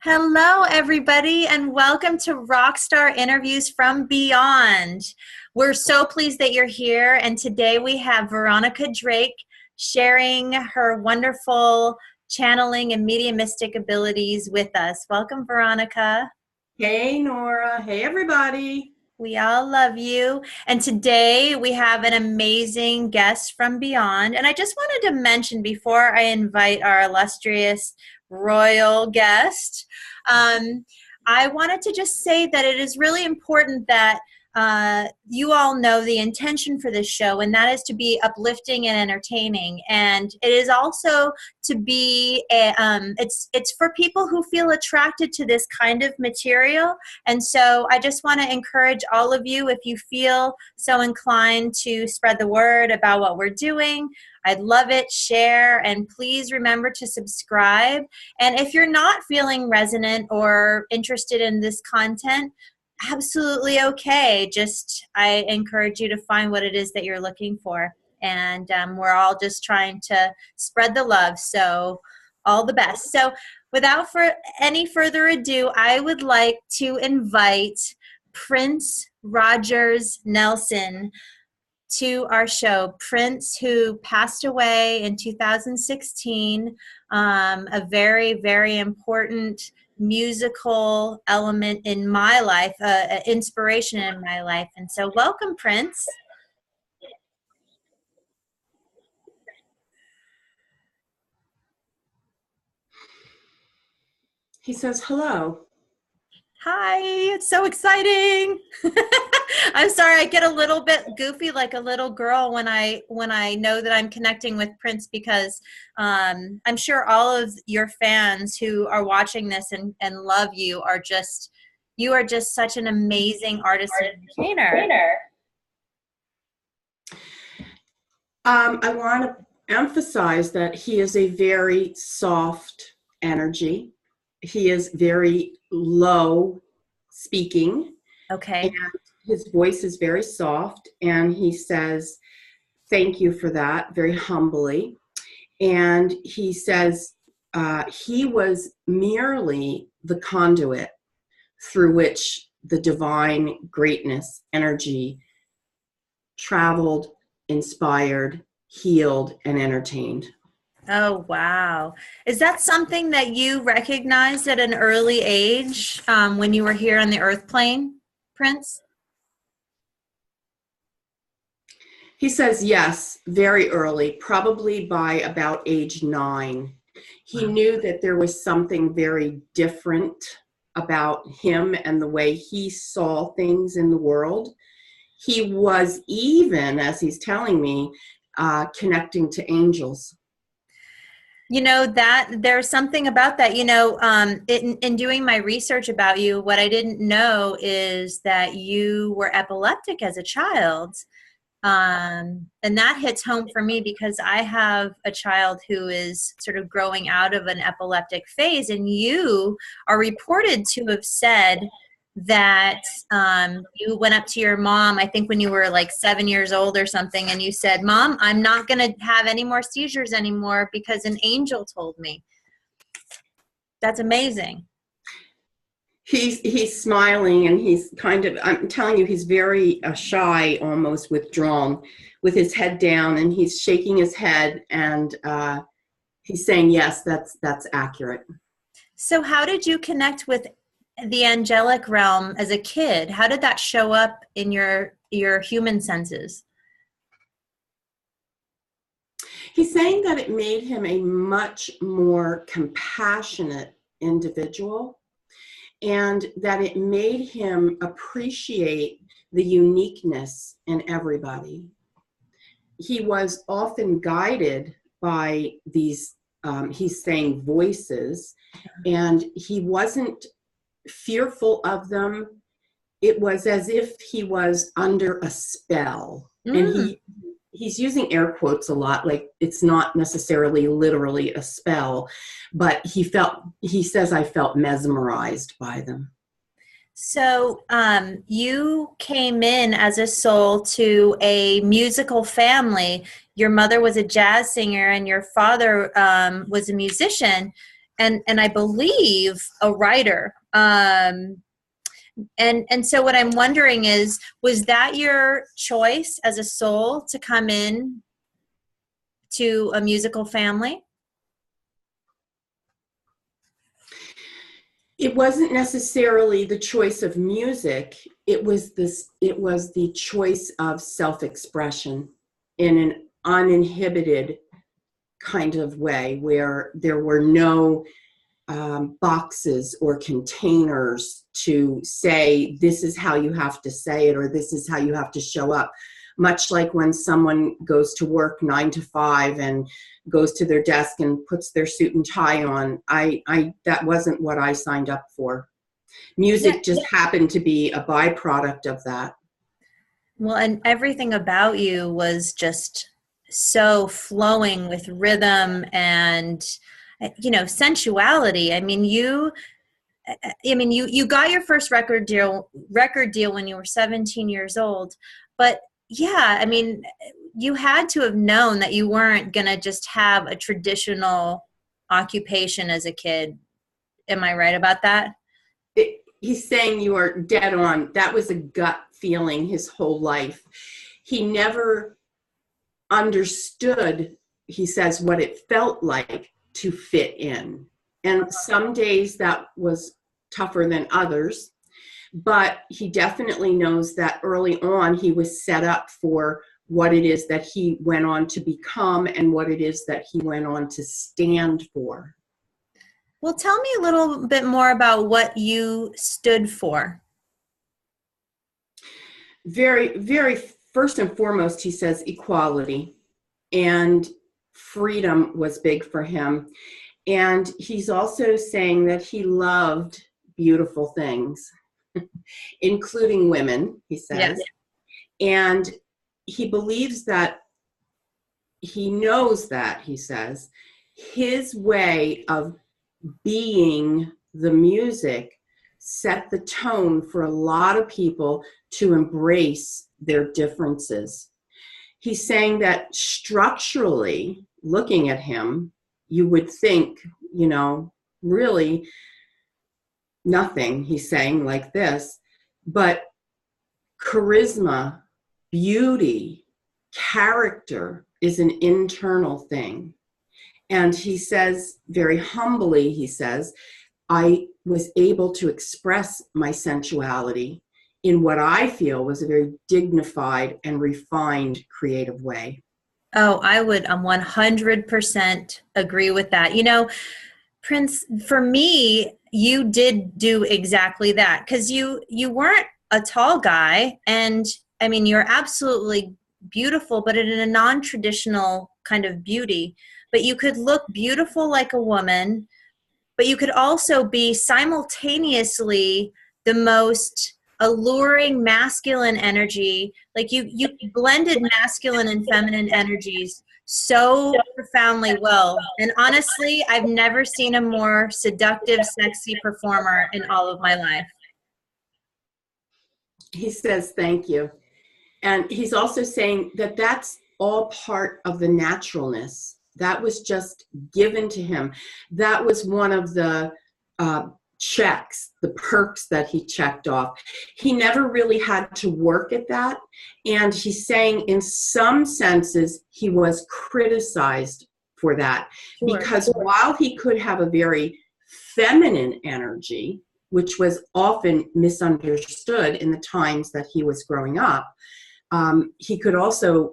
Hello, everybody, and welcome to Rockstar Interviews from Beyond. We're so pleased that you're here, and today we have Veronica Drake sharing her wonderful channeling and mediumistic abilities with us. Welcome, Veronica. Hey, Nora. Hey, everybody. We all love you. And today we have an amazing guest from Beyond. And I just wanted to mention before I invite our illustrious royal guest, I wanted to just say that it is really important that you all know the intention for this show, and that is to be uplifting and entertaining. And it is also to be it's for people who feel attracted to this kind of material. And so I just want to encourage all of you, if you feel so inclined, to spread the word about what we're doing. I'd love it. Share, and please remember to subscribe. And if you're not feeling resonant or interested in this content, absolutely okay. Just I encourage you to find what it is that you're looking for. And we're all just trying to spread the love. So all the best. So without any further ado, I would like to invite Prince Rogers Nelson to our show. Prince, who passed away in 2016, a very, very important musical element in my life, inspiration in my life. And so welcome, Prince. He says hello. Hi, it's so exciting. I'm sorry, I get a little bit goofy like a little girl when I know that I'm connecting with Prince, because I'm sure all of your fans who are watching this and love you are just such an amazing artist and entertainer. I want to emphasize that he is a very soft energy. He is very low speaking. Okay. And his voice is very soft. And he says, thank you for that, very humbly. And he says he was merely the conduit through which the divine greatness energy traveled, inspired, healed, and entertained. Oh, wow. Is that something that you recognized at an early age when you were here on the earth plane, Prince? He says yes, very early, probably by about age 9. He knew that there was something very different about him and the way he saw things in the world. He was even, as he's telling me, connecting to angels. You know, that there's something about that. You know, in doing my research about you, what I didn't know is that you were epileptic as a child. And that hits home for me because I have a child who is sort of growing out of an epileptic phase, and you are reported to have said that you went up to your mom, I think when you were like 7 years old or something, and you said, "Mom, I'm not going to have any more seizures anymore because an angel told me." That's amazing. He's smiling, and he's kind of, I'm telling you, he's very shy, almost withdrawn, with his head down, and he's shaking his head, and he's saying, yes, that's accurate. So how did you connect with the angelic realm as a kid? How did that show up in your human senses? He's saying that it made him a much more compassionate individual, and that it made him appreciate the uniqueness in everybody. He was often guided by these, he's saying, voices, and he wasn't fearful of them. It was as if he was under a spell. And he's using air quotes a lot, like it's not necessarily literally a spell, but he says, I felt mesmerized by them. So you came in as a soul to a musical family. Your mother was a jazz singer and your father was a musician. and I believe a writer. And so what I'm wondering is, was that your choice as a soul to come in to a musical family? It wasn't necessarily the choice of music. It was the choice of self-expression in an uninhibited kind of way, where there were no boxes or containers to say, this is how you have to say it, or this is how you have to show up. Much like when someone goes to work 9 to 5 and goes to their desk and puts their suit and tie on, that wasn't what I signed up for. Music just happened to be a byproduct of that. Well, and everything about you was just so flowing with rhythm and, sensuality. You got your first record deal when you were 17 years old, but yeah, you had to have known that you weren't going to just have a traditional occupation as a kid. Am I right about that? He's saying you are dead on. That was a gut feeling his whole life. He never understood, he says, what it felt like to fit in. And some days that was tougher than others, but he definitely knows that early on he was set up for what it is that he went on to become and what it is that he went on to stand for. Well, tell me a little bit more about what you stood for. Very, very first and foremost, he says equality and freedom was big for him. And he's also saying that he loved beautiful things, including women, he says. Yes. And he believes that, he knows that, he says, his way of being the music set the tone for a lot of people to embrace their differences. He's saying that structurally, looking at him, you would think, really nothing, he's saying like this, but charisma, beauty, character is an internal thing. And he says, very humbly, he says, I was able to express my sensuality in what I feel was a very dignified and refined creative way. Oh, I would 100% agree with that. Prince, for me, you did do exactly that, because you weren't a tall guy, and you're absolutely beautiful, but in a non-traditional kind of beauty. But you could look beautiful like a woman, but you could also be simultaneously the most alluring masculine energy. Like you blended masculine and feminine energies so profoundly well. And honestly, I've never seen a more seductive, sexy performer in all of my life. He says, thank you. And he's also saying that that's all part of the naturalness. That was just given to him. That was one of the checks, the perks that he checked off. He never really had to work at that. And he's saying in some senses, he was criticized for that. Sure. Because while he could have a very feminine energy, which was often misunderstood in the times that he was growing up, he could also,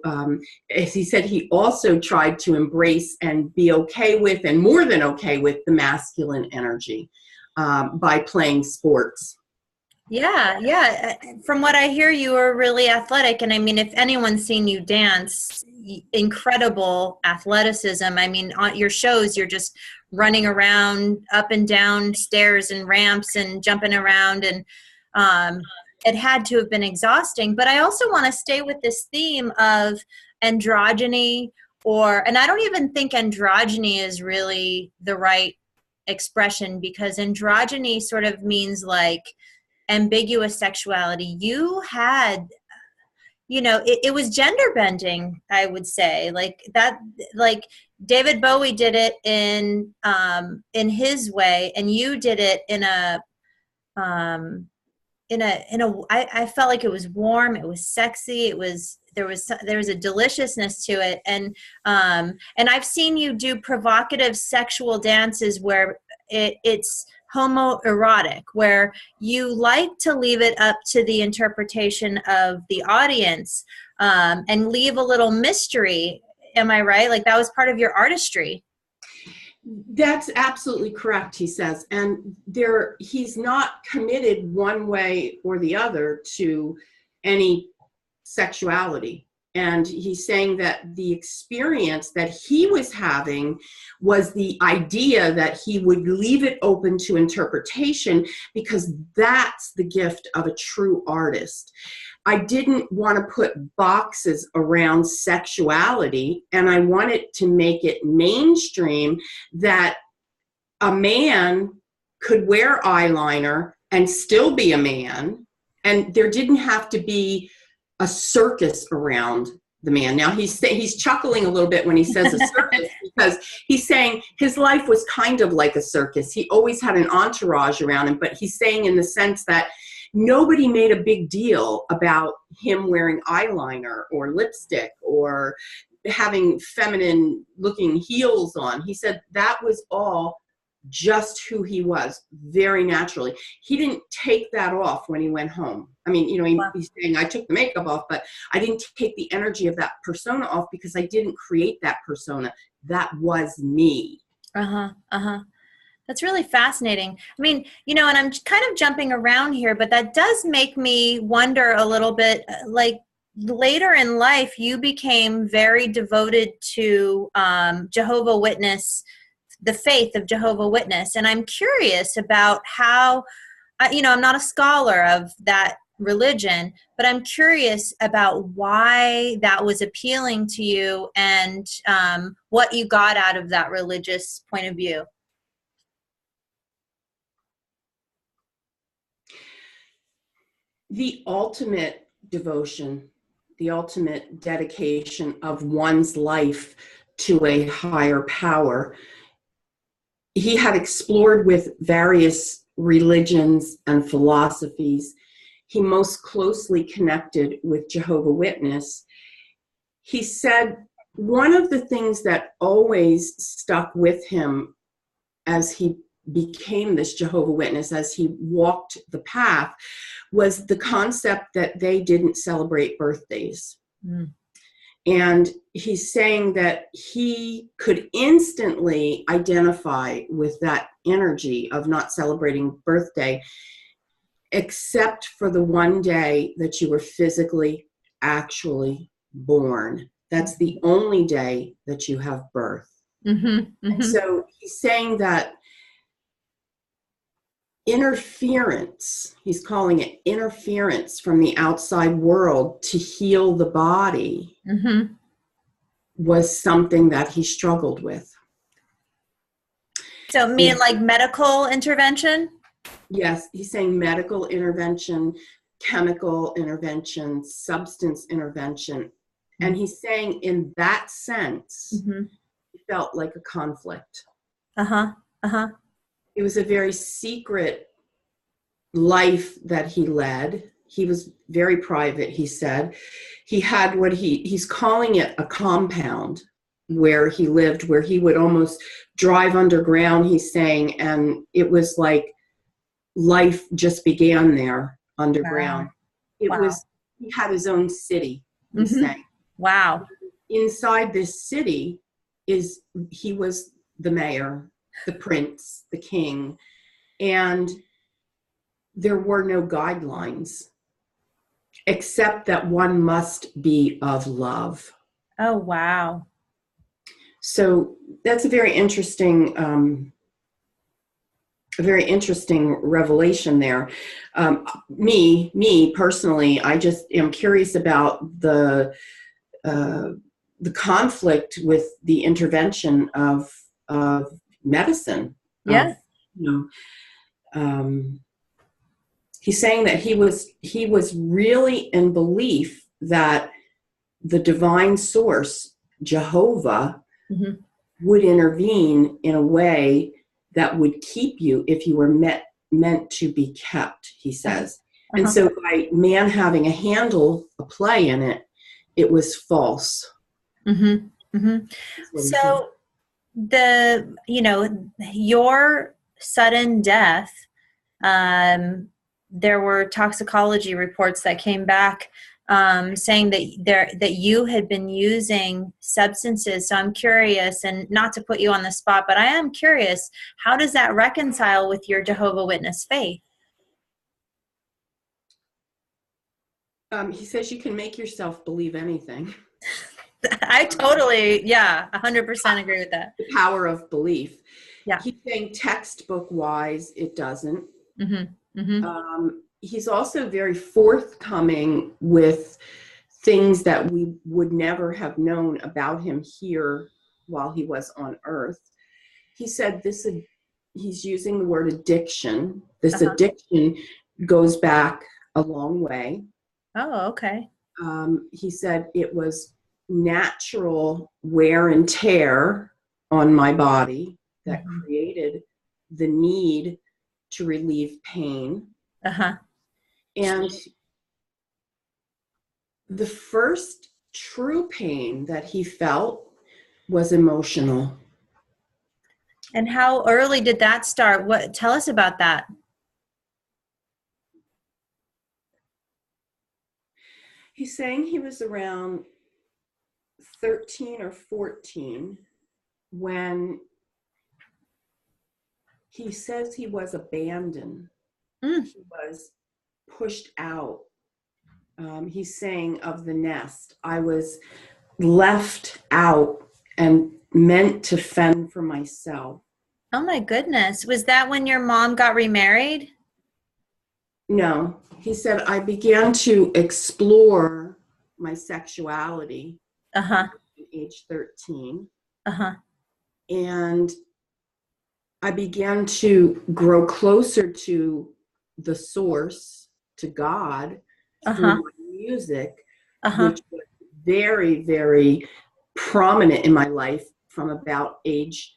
as he said, he also tried to embrace and be okay with, and more than okay with, the masculine energy by playing sports. Yeah. From what I hear, you are really athletic. And if anyone's seen you dance, incredible athleticism. On your shows, you're just running around up and down stairs and ramps and jumping around. And it had to have been exhausting. But I also want to stay with this theme of androgyny, and I don't even think androgyny is really the right expression, because androgyny sort of means like ambiguous sexuality. You had it was gender bending, I would say, like that, like David Bowie did it in his way, and you did it um, I felt like it was warm, it was sexy, there was a deliciousness to it, and I've seen you do provocative sexual dances where it's homoerotic, where you like to leave it up to the interpretation of the audience, and leave a little mystery. Am I right? Like that was part of your artistry. That's absolutely correct, he says. And he's not committed one way or the other to any sexuality. And he's saying that the experience that he was having was the idea that he would leave it open to interpretation, because that's the gift of a true artist. I didn't want to put boxes around sexuality, and I wanted to make it mainstream that a man could wear eyeliner and still be a man, and there didn't have to be a circus around the man. Now he's chuckling a little bit when he says a circus because he's saying his life was kind of like a circus. He always had an entourage around him, but he's saying in the sense that nobody made a big deal about him wearing eyeliner or lipstick or having feminine looking heels on. He said that was all just who he was, very naturally. He didn't take that off when he went home. I mean, he's saying I took the makeup off, but I didn't take the energy of that persona off because I didn't create that persona. That was me. That's really fascinating. I mean, and I'm kind of jumping around here, but that does make me wonder a little bit, like later in life, you became very devoted to Jehovah Witness, the faith of Jehovah Witness. And I'm curious about how, I'm not a scholar of that religion, but I'm curious about why that was appealing to you and what you got out of that religious point of view. The ultimate devotion, the ultimate dedication of one's life to a higher power. He had explored with various religions and philosophies. He most closely connected with Jehovah Witness. He said one of the things that always stuck with him as he became this Jehovah Witness, as he walked the path, was the concept that they didn't celebrate birthdays. And he's saying that he could instantly identify with that energy of not celebrating birthday, except for the one day that you were physically actually born. That's the only day that you have birth. And so he's saying that interference, he's calling it interference from the outside world to heal the body, was something that he struggled with. So mean like medical intervention? Yes, he's saying medical intervention, chemical intervention, substance intervention. And he's saying in that sense, he felt like a conflict. It was a very secret life that he led. He was very private, he said. He had what he's calling it a compound where he lived, where he would almost drive underground, he's saying, and it was like life just began there underground. He had his own city, he's saying. Wow. Inside this city he was the mayor, the prince, the king, and there were no guidelines except that one must be of love. Oh, wow. So that's a very interesting revelation there. Me personally, I just am curious about the conflict with the intervention of medicine. Yes. He's saying that he was really in belief that the divine source, Jehovah, Mm-hmm. would intervene in a way that would keep you if you were meant to be kept, he says. And Uh-huh. so by man having a play in it, it was false. Mm-hmm. Mm-hmm. That's what he said. So your sudden death, um, there were toxicology reports that came back saying that you had been using substances. So I'm curious, and not to put you on the spot, but I am curious, how does that reconcile with your Jehovah Witness faith? He says you can make yourself believe anything. I totally, yeah, 100% agree with that. The power of belief. Yeah. He's saying textbook wise, it doesn't. Mm-hmm. Mm-hmm. He's also very forthcoming with things that we would never have known about him here while he was on earth. He said he's using the word addiction. This Uh-huh. addiction goes back a long way. Oh, okay. He said it was natural wear and tear on my body that Mm-hmm. created the need to relieve pain. Uh-huh. And the first true pain that he felt was emotional. And how early did that start? Tell us about that. He's saying he was around 13 or 14 when he says he was abandoned. Mm. He was pushed out. He's saying of the nest, I was left out and meant to fend for myself. Oh my goodness. Was that when your mom got remarried? No, he said, I began to explore my sexuality Uh-huh. at age 13. Uh-huh. And I began to grow closer to the source, to God, through Uh-huh. my music, Uh-huh. which was very, very prominent in my life from about age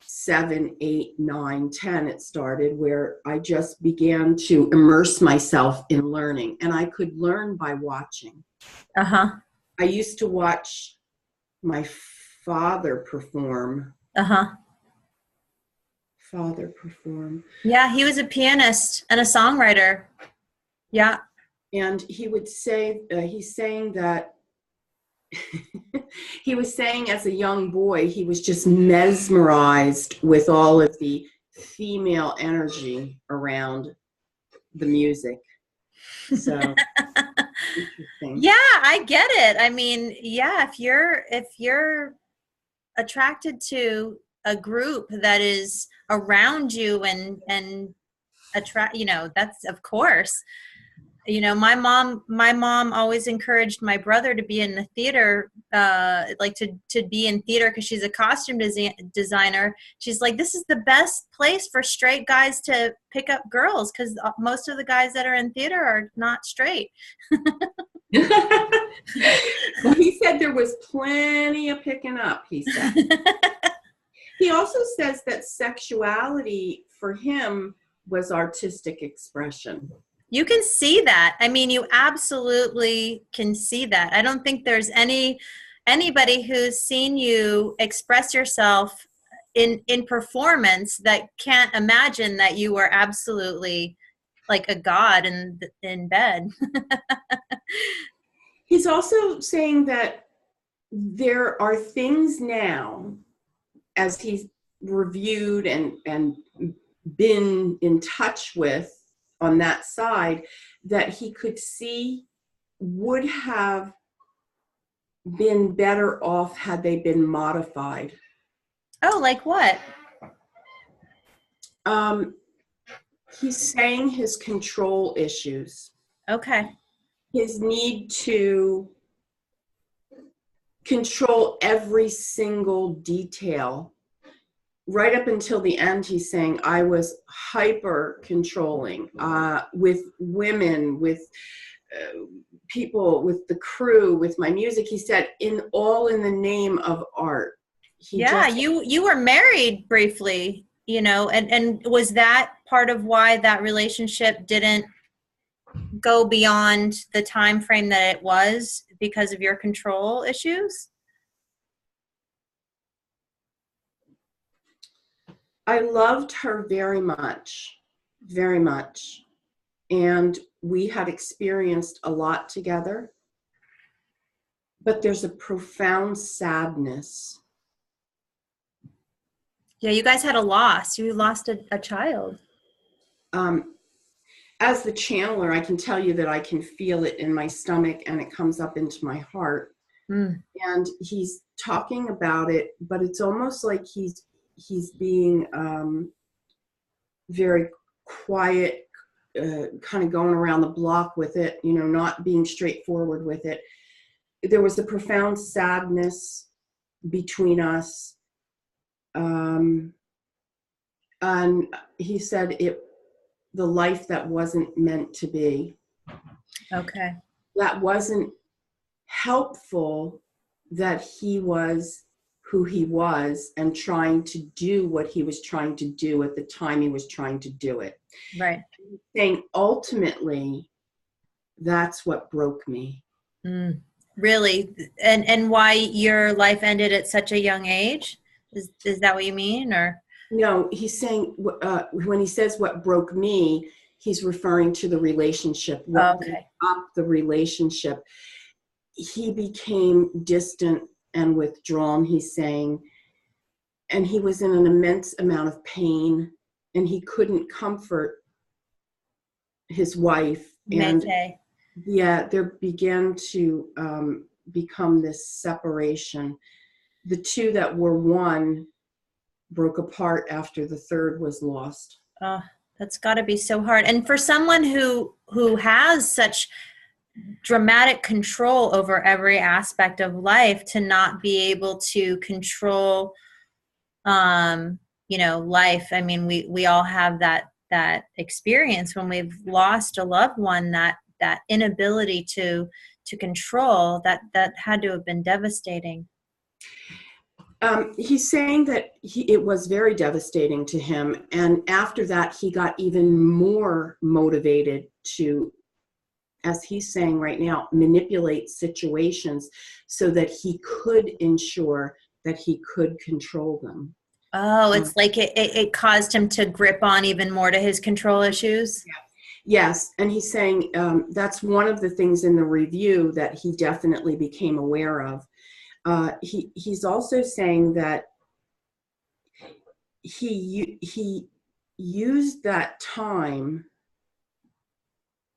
7, 8, 9, 10. It started where I just began to immerse myself in learning, and I could learn by watching. Uh-huh. I used to watch my father perform. Uh-huh. Father perform. Yeah, he was a pianist and a songwriter. Yeah. And he would say, he's saying that he was saying as a young boy, he was just mesmerized with all of the female energy around the music. So interesting. Yeah, I get it. I mean, yeah, if you're attracted to a group that is around you and attract, that's of course. My mom always encouraged my brother to be in the theater, like to be in theater because she's a costume designer. She's like, this is the best place for straight guys to pick up girls because most of the guys that are in theater are not straight. Well, he said there was plenty of picking up, he said. He also says that sexuality for him was artistic expression. You can see that. I mean, you absolutely can see that. I don't think there's anybody who's seen you express yourself in performance that can't imagine that you were absolutely like a god in bed. He's also saying that there are things now, as he's reviewed and been in touch with on that side, that he could see would have been better off had they been modified. Oh, like what? He's saying his control issues, Okay. his need to control every single detail. Right up until the end, he's saying, I was hyper controlling with women, with people, with the crew, with my music. He said, in all in the name of art. He Yeah, just, you were married briefly, and was that part of why that relationship didn't go beyond the time frame that it was because of your control issues? I loved her very much, very much. And we had experienced a lot together, but there's a profound sadness. Yeah, you guys had a loss. You lost a child. Um, as the channeler, I can tell you that I can feel it in my stomach and it comes up into my heart. Mm. And he's talking about it, but it's almost like he's being very quiet, kind of going around the block with it, not being straightforward with it. There was a profound sadness between us. And he said the life that wasn't meant to be. Okay. That wasn't helpful, that he was who he was and trying to do what he was trying to do at the time he was trying to do it. Right. Saying ultimately, that's what broke me. Mm. Really? And why your life ended at such a young age? Is that what you mean, or? No, he's saying when he says what broke me, he's referring to the relationship, what broke Okay. up the relationship. He became distant and withdrawn, he's saying, and he was in an immense amount of pain, and he couldn't comfort his wife. And Mete. yeah, there began to become this separation. The two that were one broke apart after the third was lost. Oh, that's got to be so hard. And for someone who has such dramatic control over every aspect of life, to not be able to control life. I mean, we all have that experience when we've lost a loved one, that inability to control, that had to have been devastating. He's saying that it was very devastating to him. And after that, he got even more motivated to, as he's saying right now, manipulate situations so that he could ensure that he could control them. Oh, it's like it caused him to grip on even more to his control issues. Yes, and he's saying that's one of the things in the review that he definitely became aware of. He's also saying that he used that time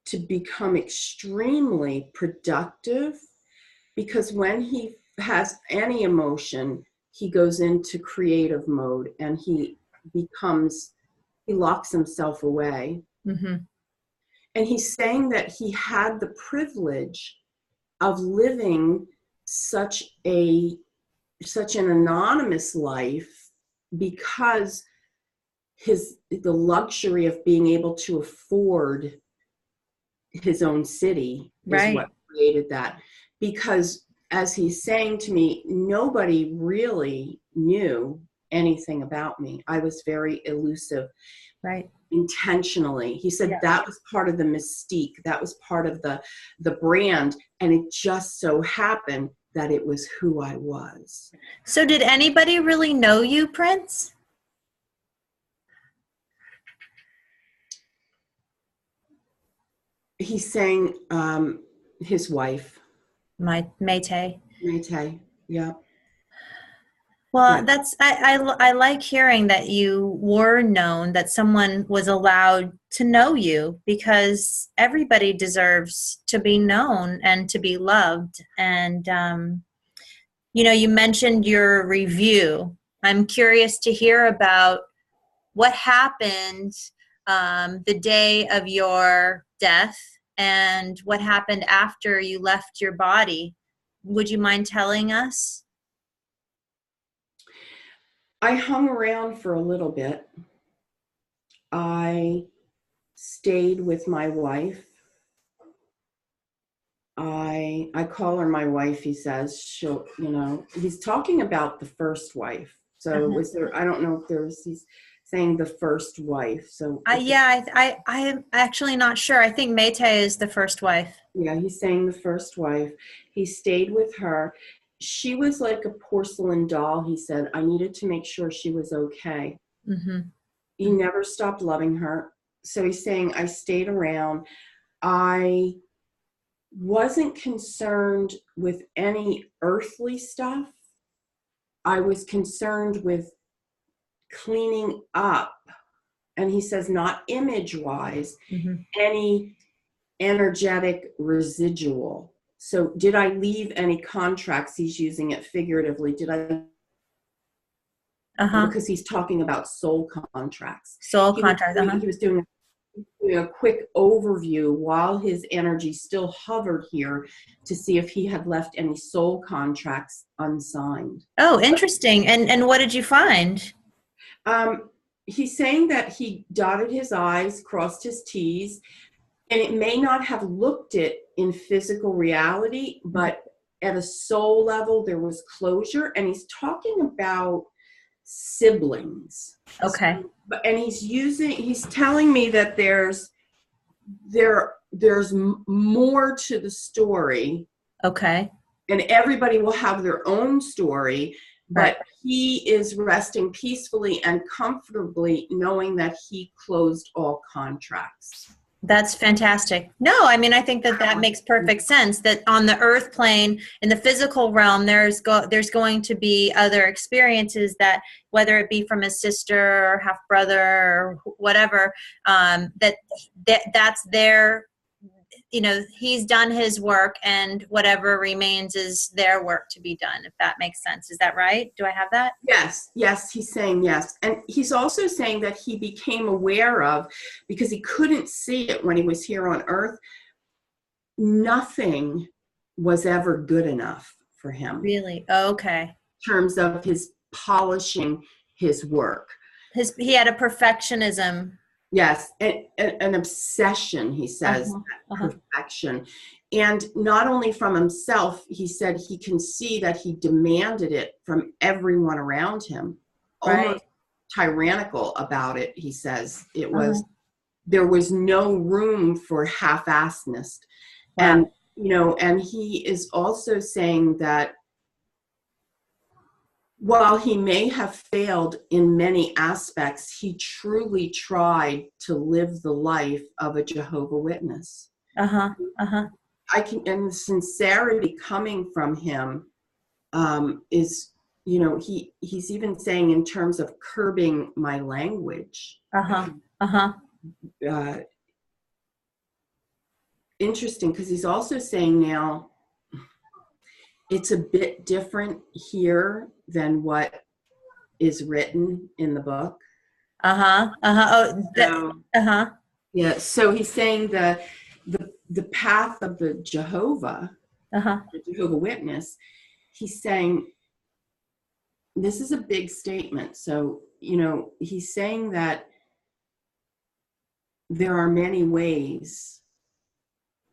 to become extremely productive, because when he has any emotion, he goes into creative mode and he locks himself away. Mm-hmm. And he's saying that he had the privilege of living such an anonymous life because the luxury of being able to afford his own city is Right. what created that. Because as he's saying to me, nobody really knew anything about me. I was very elusive. Right. Intentionally. He said Yeah. that was part of the mystique. That was part of the brand. And it just so happened that it was who I was. So did anybody really know you, Prince? He's saying his wife. My Mayte. Mayte. Yeah. Well, That I like hearing that you were known, that someone was allowed to know you, because everybody deserves to be known and to be loved. And you mentioned your review. I'm curious to hear about what happened the day of your death and what happened after you left your body. Would you mind telling us? I hung around for a little bit. I stayed with my wife. I call her my wife, he says. She'll, he's talking about the first wife. So Uh-huh. was there, I don't know if he's saying the first wife. So if it, Yeah, I'm actually not sure. I think Mayte is the first wife. yeah, he's saying the first wife. He stayed with her. She was like a porcelain doll, he said. I needed to make sure she was okay. Mm-hmm. He never stopped loving her. So he's saying, I stayed around. I wasn't concerned with any earthly stuff. I was concerned with cleaning up. And he says, not image wise, Mm-hmm. any energetic residual. So, did I leave any contracts? He's using it figuratively. Did I? Uh-huh. Because he's talking about soul contracts. Soul He was contract. doing, Uh-huh. he was doing a quick overview while his energy still hovered here to see if he had left any soul contracts unsigned. Oh, interesting. And what did you find? Um, he's saying that he dotted his I's, crossed his T's, and it may not have looked it in physical reality, but at a soul level, there was closure. And he's talking about siblings. Okay. And he's telling me that there's more to the story, Okay. and everybody will have their own story, Right. but he is resting peacefully and comfortably knowing that he closed all contracts. That's fantastic. No, I mean, I think that makes perfect sense that on the earth plane, in the physical realm, there's going to be other experiences that, whether it be from his sister or half brother or whatever, that's their, he's done his work, and whatever remains is their work to be done, if that makes sense. Is that right? Do I have that? Yes, he's saying yes. And he's also saying that he became aware of, because he couldn't see it when he was here on earth, nothing was ever good enough for him Really? Okay. in terms of his polishing his work. He had a perfectionism. Yes, an obsession, he says, Uh-huh. Uh-huh. perfection. And not only from himself, he said he can see that he demanded it from everyone around him, Right. almost tyrannical about it, he says. Uh-huh. There was no room for half-assedness. Wow. And he is also saying that while he may have failed in many aspects, he truly tried to live the life of a Jehovah's Witness. Uh-huh. Uh-huh. And the sincerity coming from him is, he's even saying in terms of curbing my language. Uh-huh. Uh-huh. Uh, Interesting, because he's also saying now it's a bit different here than what is written in the book. Uh-huh. Uh-huh. Oh, So, uh-huh. yeah, so he's saying the path of the Uh-huh. Jehovah Witness, he's saying this is a big statement. So, he's saying that there are many ways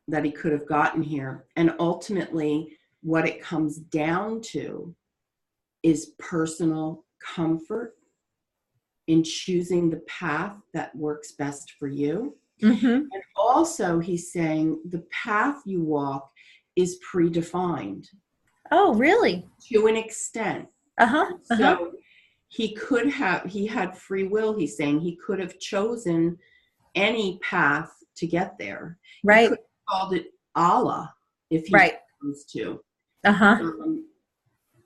that he could have gotten here. And ultimately, what it comes down to is personal comfort in choosing the path that works best for you. Mm-hmm. And also, he's saying the path you walk is predefined Oh, really? to an extent. Uh-huh. Uh-huh. So he had free will. He's saying he could have chosen any path to get there. He Right. could have called it Allah if he Right. chose to. Uh-huh.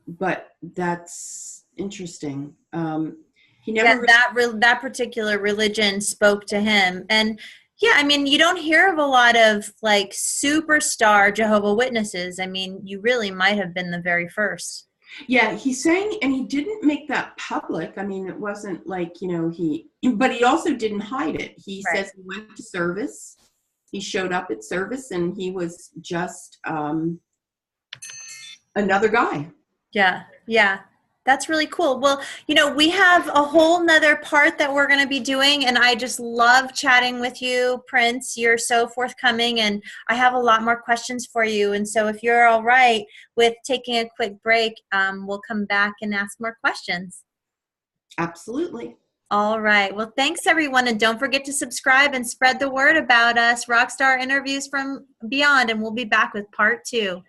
But that's interesting. He Yeah, never that particular religion spoke to him. And yeah, I mean, you don't hear of a lot of like superstar Jehovah Witnesses. I mean, you really might have been the very first. Yeah, he's saying, and he didn't make that public. I mean, it wasn't like, but he also didn't hide it. He Right. says he went to service. He showed up at service and he was just another guy. Yeah. Yeah. That's really cool. Well, we have a whole nother part that we're going to be doing, and I just love chatting with you, Prince. You're so forthcoming, and I have a lot more questions for you. And so if you're all right with taking a quick break, we'll come back and ask more questions. Absolutely. All right. Well, thanks everyone. And don't forget to subscribe and spread the word about us, Rockstar Interviews from Beyond. And we'll be back with part 2.